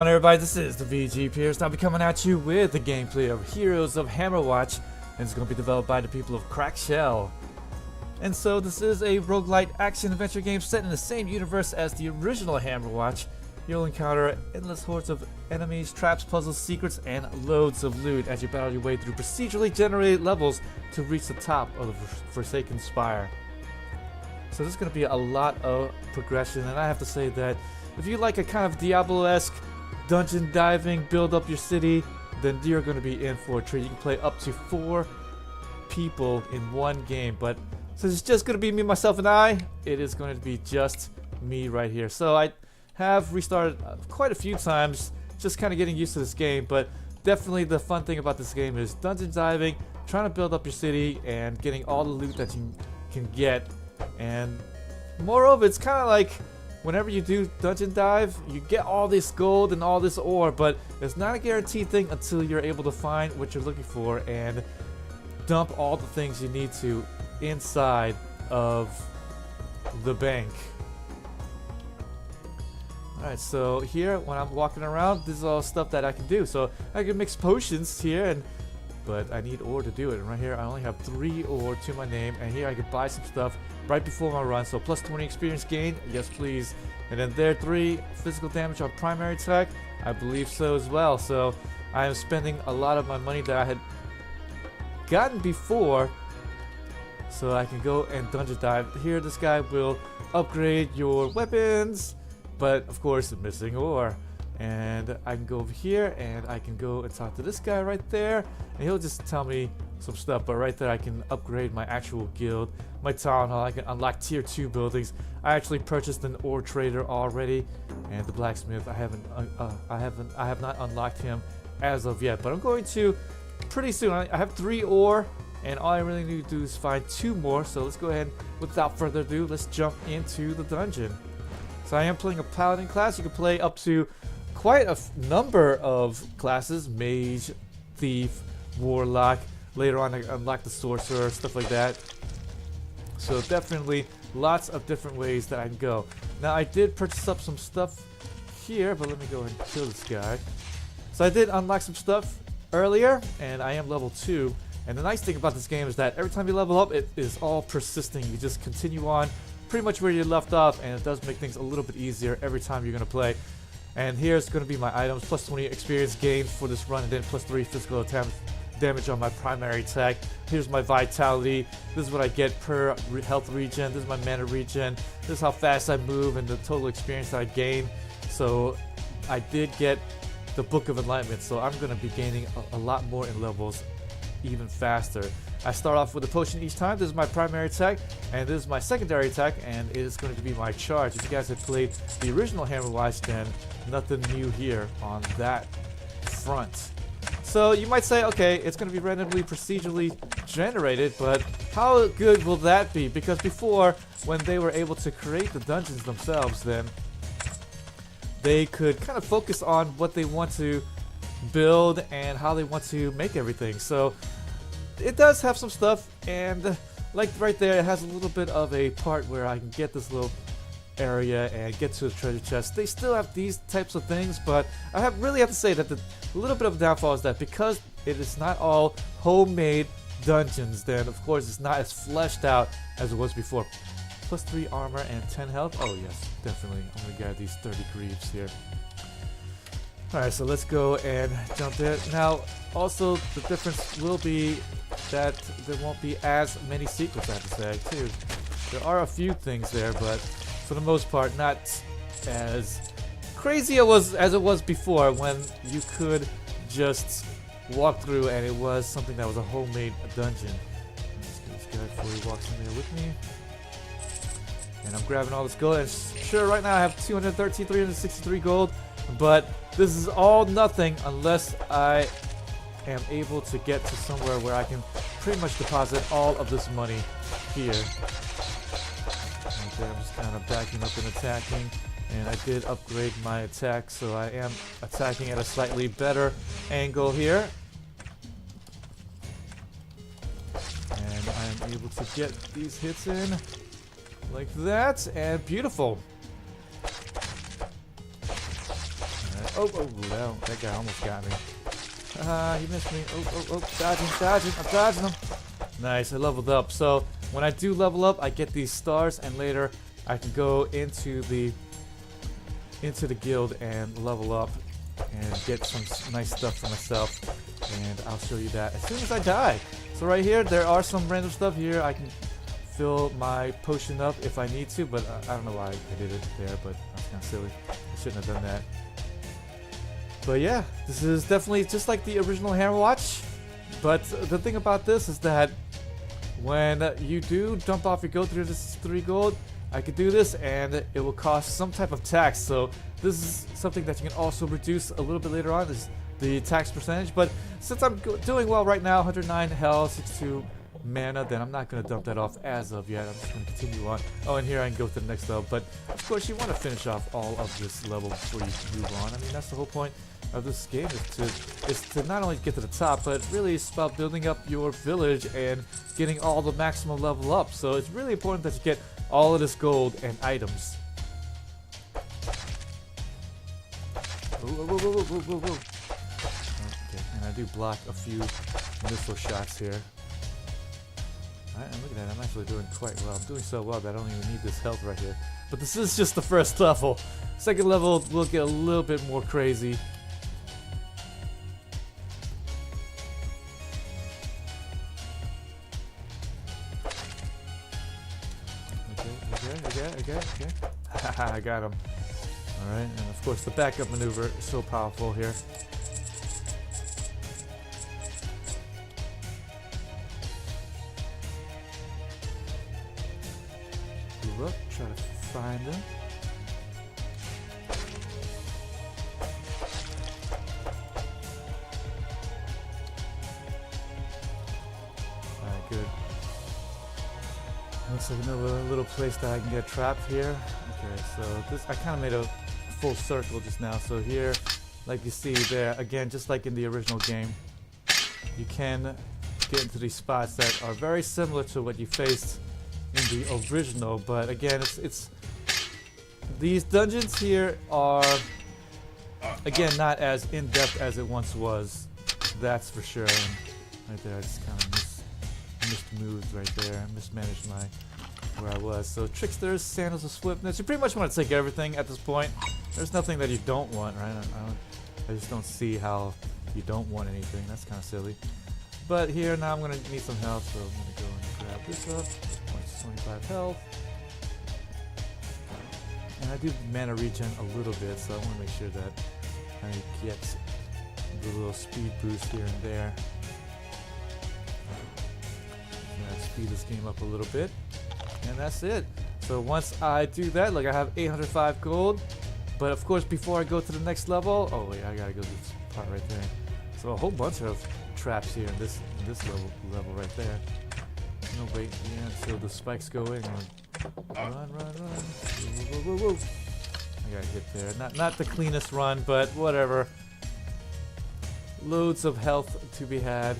Hello everybody, this is the VG Pierce. I'll be coming at you with the gameplay of Heroes of Hammerwatch, and it's going to be developed by the people of Crackshell. And so this is a roguelite action-adventure game set in the same universe as the original Hammerwatch. You'll encounter endless hordes of enemies, traps, puzzles, secrets, and loads of loot as you battle your way through procedurally generated levels to reach the top of the Forsaken Spire. So there's going to be a lot of progression, and I have to say that if you like a kind of Diablo-esque dungeon diving, build up your city, then you're going to be in for a treat. You can play up to 4 people in one game, but since it's just going to be me, myself, and I, it is going to be just me right here. So I have restarted quite a few times, just kind of getting used to this game, but definitely the fun thing about this game is dungeon diving, trying to build up your city, and getting all the loot that you can get. And moreover, it's kind of like whenever you do dungeon dive, you get all this gold and all this ore, but it's not a guaranteed thing until you're able to find what you're looking for and dump all the things you need to inside of the bank. Alright, so here when I'm walking around, this is all stuff that I can do. So I can mix potions here, but I need ore to do it. And right here I only have 3 ore to my name, and here I can buy some stuff right before my run. So plus 20 experience gain, yes please. And then there 3 physical damage on primary attack, I believe so as well. So I am spending a lot of my money that I had gotten before, so I can go and dungeon dive. Here this guy will upgrade your weapons, but of course it's missing ore. And I can go over here and I can go and talk to this guy right there, and he'll just tell me some stuff. But right there I can upgrade my actual guild, my town hall. I can unlock tier 2 buildings. I actually purchased an ore trader already, and the blacksmith I have not unlocked him as of yet, but I'm going to pretty soon. I have 3 ore, and all I really need to do is find 2 more. So let's go ahead, without further ado, let's jump into the dungeon. So I am playing a paladin class. You can play up to quite a number of classes: mage, thief, warlock. Later on I unlock the sorcerer, stuff like that. So definitely lots of different ways that I can go. Now I did purchase up some stuff here, but let me go ahead and kill this guy. So I did unlock some stuff earlier, and I am level 2. And the nice thing about this game is that every time you level up, it is all persisting. You just continue on pretty much where you left off, and it does make things a little bit easier every time you're going to play. And here's going to be my items: plus 20 experience gain for this run, and then plus 3 physical damage on my primary attack. Here's my vitality. This is what I get per health regen. This is my mana regen. This is how fast I move and the total experience that I gain. So I did get the Book of Enlightenment, so I'm going to be gaining a lot more in levels even faster. I start off with a potion each time. This is my primary attack, and this is my secondary attack, and it is going to be my charge. If you guys have played the original Hammerwatch, then nothing new here on that front. So you might say, okay, it's going to be randomly procedurally generated, but how good will that be? Because before, when they were able to create the dungeons themselves, then they could kind of focus on what they want to build and how they want to make everything. So it does have some stuff, and like right there, it has a little bit of a part where I can get this little area and get to the treasure chest. They still have these types of things, but I really have to say that the little bit of a downfall is that because it is not all homemade dungeons, then of course it's not as fleshed out as it was before. Plus 3 armor and 10 health. Oh yes, definitely. I'm gonna grab these 30 greaves here. Alright, so let's go and jump there. Now, also the difference will be that there won't be as many secrets, I have to say, too. There are a few things there, but for the most part, not as crazy as it was before, when you could just walk through and it was something that was a homemade dungeon. Let's get this guy before he walks in there with me. And I'm grabbing all this gold, and sure, right now I have 363 gold, but this is all nothing unless I am able to get to somewhere where I can pretty much deposit all of this money here. Right there, I'm just kind of backing up and attacking, and I did upgrade my attack, so I am attacking at a slightly better angle here. And I am able to get these hits in like that, and beautiful. Oh, well, that guy almost got me. He missed me. Oh, dodging. I'm dodging him. Nice, I leveled up. So when I do level up, I get these stars, and later I can go into the guild and level up and get some nice stuff for myself. And I'll show you that as soon as I die. So right here, there are some random stuff here. I can fill my potion up if I need to, but I don't know why I did it there, but that's kind of silly. I shouldn't have done that. But yeah, this is definitely just like the original Hammerwatch. But the thing about this is that when you do dump off your gold through this 3 gold, I could do this and it will cost some type of tax. So this is something that you can also reduce a little bit later on, is the tax percentage. But since I'm doing well right now, 109 health, 62 mana, then I'm not going to dump that off as of yet. I'm just going to continue on. Oh, and here I can go to the next level. But of course, you want to finish off all of this level before you move on. I mean, that's the whole point of this game, is to not only get to the top, but really it's about building up your village and getting all the maximum level up. So it's really important that you get all of this gold and items. Whoa. Okay, and I do block a few missile shots here. Alright, and look at that, I'm actually doing quite well. I'm doing so well that I don't even need this health right here. But this is just the first level. Second level will get a little bit more crazy. Okay. Haha, I got him. Alright, and of course the backup maneuver is so powerful here. Move up, try to find him. Alright, good. Looks like another little place that I can get trapped here. Okay, so this, I kind of made a full circle just now. So here, like you see there, again, just like in the original game, you can get into these spots that are very similar to what you faced in the original. But again, it's these dungeons here are, again, not as in-depth as it once was. That's for sure. And right there, I just kind of missed moves right there. I mismanaged where I was. So tricksters, sandals of swiftness. You pretty much want to take everything at this point. There's nothing that you don't want, right? I just don't see how you don't want anything. That's kind of silly. But here now I'm gonna need some health, so I'm gonna go and grab this up. 25 health. And I do mana regen a little bit, so I want to make sure that I get the little speed boost here and there. Speed this game up a little bit, and that's it. So once I do that, like I have 805 gold, but of course before I go to the next level, oh wait, I gotta go to this part right there. So a whole bunch of traps here in this level right there. No wait, yeah, so the spikes go in and run. Whoa. I gotta get there. Not the cleanest run, but whatever. Loads of health to be had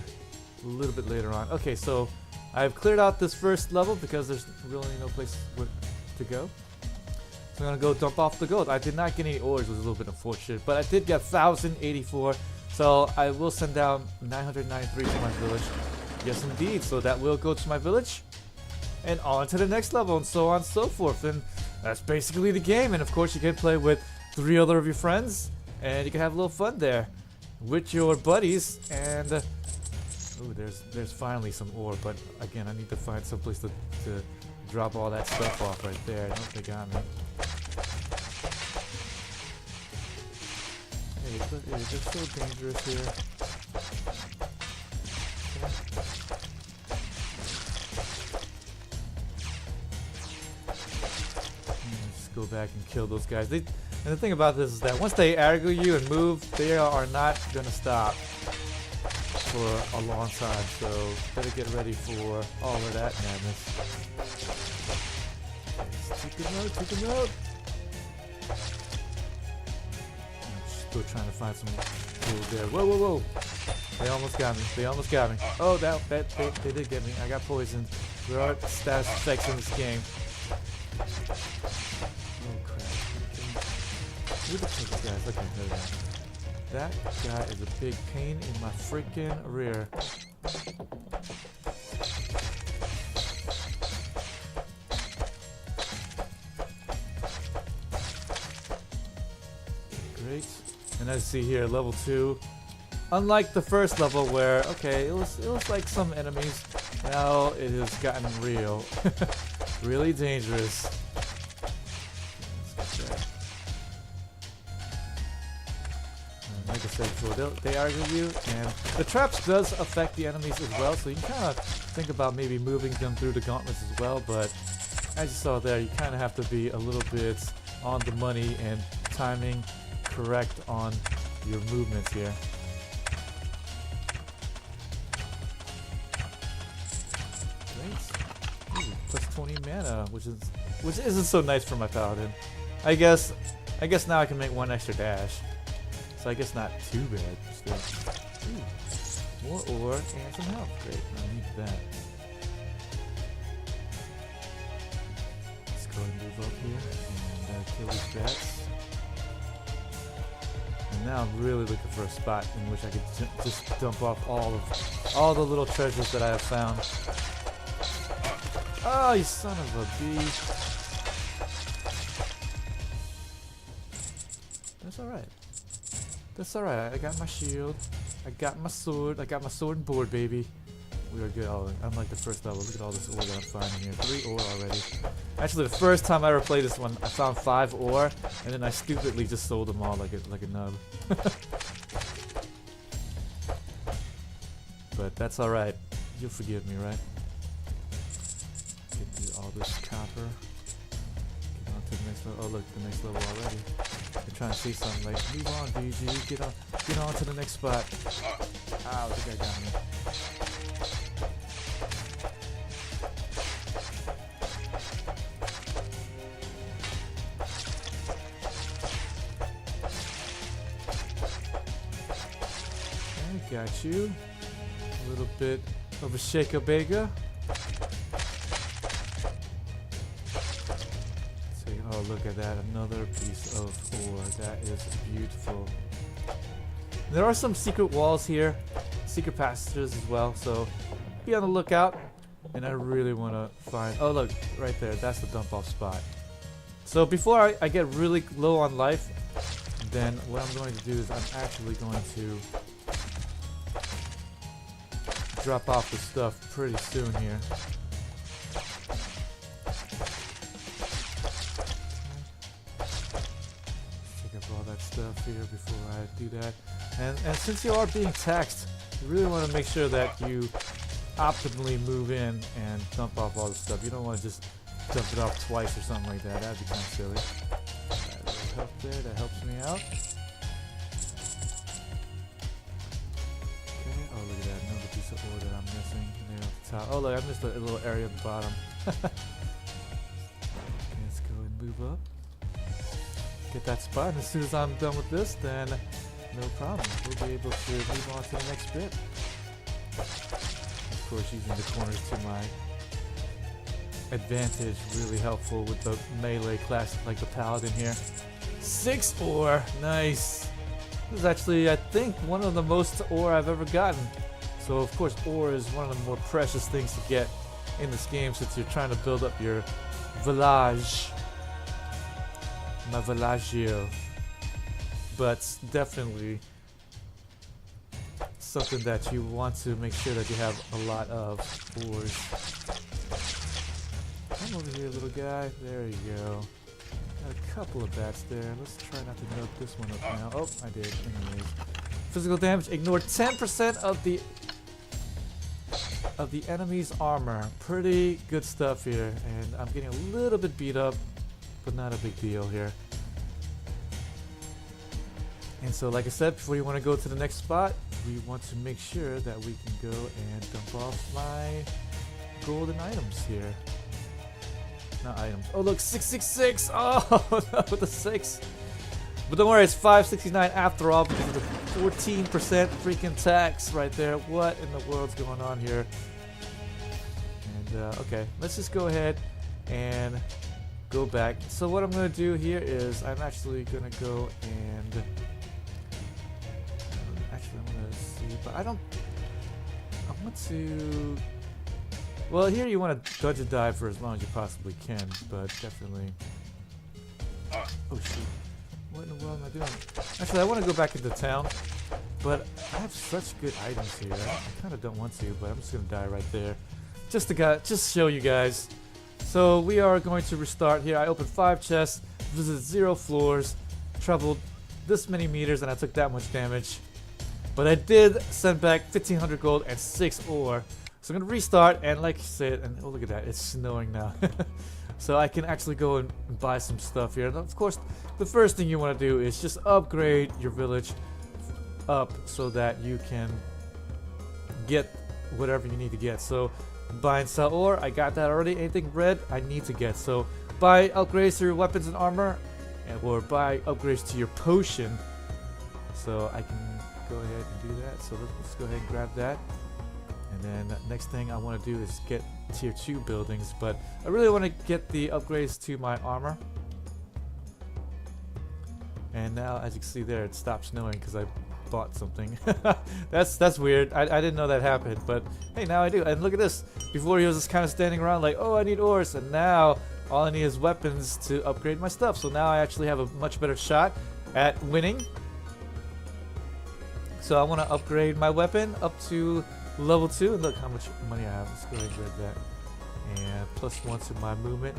a little bit later on. Okay, so I've cleared out this first level because there's really no place to go. So I'm gonna go dump off the gold. I did not get any ores, which was a little bit unfortunate, but I did get 1,084. So I will send down 993 to my village. Yes, indeed. So that will go to my village, and on to the next level, and so on and so forth. And that's basically the game. And of course, you can play with 3 other of your friends, and you can have a little fun there with your buddies. And ooh, there's finally some ore, but again, I need to find some place to drop all that stuff off right there. I don't think I'm. Hey, they're so dangerous here. Let's go back and kill those guys. And the thing about this is that once they aggro you and move, they are not gonna stop for a long time, so better get ready for all of that madness. Take a note. I'm still trying to find some tools there. Whoa. They almost got me. Oh, they did get me. I got poisoned. There are status effects in this game. Oh crap. Who the fuck is that? Okay, there we go. That guy is a big pain in my freaking rear. Great. And as you see here, level 2. Unlike the first level where, okay, it was like some enemies. Now it has gotten real. Really dangerous. Let's get that. And like I said before, they argue you, and the traps does affect the enemies as well, so you can kind of think about maybe moving them through the gauntlets as well, but as you saw there, you kind of have to be a little bit on the money and timing correct on your movements here. Great. Ooh, plus 20 mana, which isn't so nice for my paladin. I guess now I can make one extra dash, so I guess not too bad. Still. Ooh, more ore and some health. Great, I need that. Let's go and move up here and kill these bats. And now I'm really looking for a spot in which I could just dump off all the little treasures that I have found. Oh, you son of a bee! That's alright. That's alright. I got my shield. I got my sword. I got my sword and board, baby. We are good. Oh, unlike the first level, look at all this ore that I'm finding here. 3 ore already. Actually, the first time I ever played this one, I found 5 ore, and then I stupidly just sold them all like a nub. But that's alright. You'll forgive me, right? Get through all this copper. Get on to the next level. Oh, look, the next level already. They're trying to say something like, move on, BG. Get on to the next spot. Ow, I think I got me. Got you. A little bit of a shake-a-bega. Oh, look at that. Another piece of ore. That is beautiful. There are some secret walls here. Secret passages as well. So be on the lookout. And I really want to find... Oh, look. Right there. That's the dump-off spot. So before I get really low on life, then what I'm going to do is I'm actually going to drop off the stuff pretty soon here. Check up all that stuff here before I do that. And since you are being taxed, you really want to make sure that you optimally move in and dump off all the stuff. You don't want to just dump it off twice or something like that. That'd be kind of silly. That little help there, that helps me out. Oh, look at that. Another piece of ore that I'm missing there at the top. Oh, look, I missed a little area at the bottom. Okay, let's go and move up. Get that spot. And as soon as I'm done with this, then no problem. We'll be able to move on to the next bit. Of course, using the corners to my advantage. Really helpful with the melee class like the paladin here. 6 ore. Nice. This is actually, I think, one of the most ore I've ever gotten. So, of course, ore is one of the more precious things to get in this game since you're trying to build up your village. My villaggio. But definitely something that you want to make sure that you have a lot of ores. Come over here, little guy. There you go. Got a couple of bats there. Let's try not to milk this one up now. Oh, I did. Anyways. Physical damage. Ignore 10% of the enemy's armor. Pretty good stuff here. And I'm getting a little bit beat up, but not a big deal here. And so, like I said, before you want to go to the next spot, we want to make sure that we can go and dump off my golden items here. Not items. Oh, look, 666. Oh, no, with the 6. But don't worry, it's 569 after all because of the 14% freaking tax right there. What in the world's going on here? And, okay, let's just go ahead and go back. So what I'm going to do here is I'm actually going to go and but I want to. Well, here you want to dodge and dive for as long as you possibly can, but definitely. Oh shoot! What in the world am I doing? Actually, I want to go back into town, but I have such good items here. I kind of don't want to, but I'm just gonna die right there, just to show you guys. So we are going to restart here. I opened 5 chests, visited 0 floors, traveled this many meters, and I took that much damage. But I did send back 1,500 gold and 6 ore. So I'm gonna restart, and like I said, and oh look at that, it's snowing now. So I can actually go and buy some stuff here. And of course, the first thing you want to do is just upgrade your village up so that you can get whatever you need to get. So buy and sell ore, I got that already. Anything red, I need to get. So buy upgrades to your weapons and armor, or buy upgrades to your potion. So I can go ahead and do that. So let's go ahead and grab that. And then next thing I want to do is get tier 2 buildings, but I really want to get the upgrades to my armor. And now, as you can see there, it stopped snowing because I bought something. That's weird. I didn't know that happened, but hey, now I do. And look at this. Before he was just kind of standing around like, oh, I need ores, and now all I need is weapons to upgrade my stuff. So now I actually have a much better shot at winning. So I want to upgrade my weapon up to level 2, and look how much money I have. Let's go ahead and grab that. And +1 to my movement.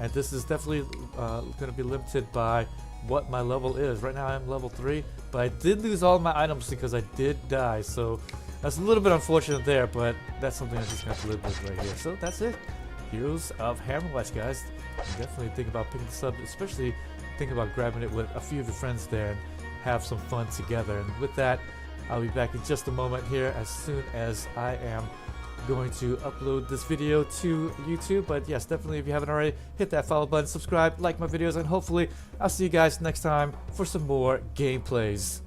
And this is definitely going to be limited by what my level is. Right now I'm level 3, but I did lose all my items because I did die. So that's a little bit unfortunate there, but that's something I just have to live with right here. So that's it. Heroes of Hammerwatch, guys. Definitely think about picking this up, especially think about grabbing it with a few of your friends there and have some fun together. And with that, I'll be back in just a moment here as soon as I am going to upload this video to YouTube. But yes, definitely, if you haven't already, hit that follow button, subscribe, like my videos, and hopefully I'll see you guys next time for some more gameplays.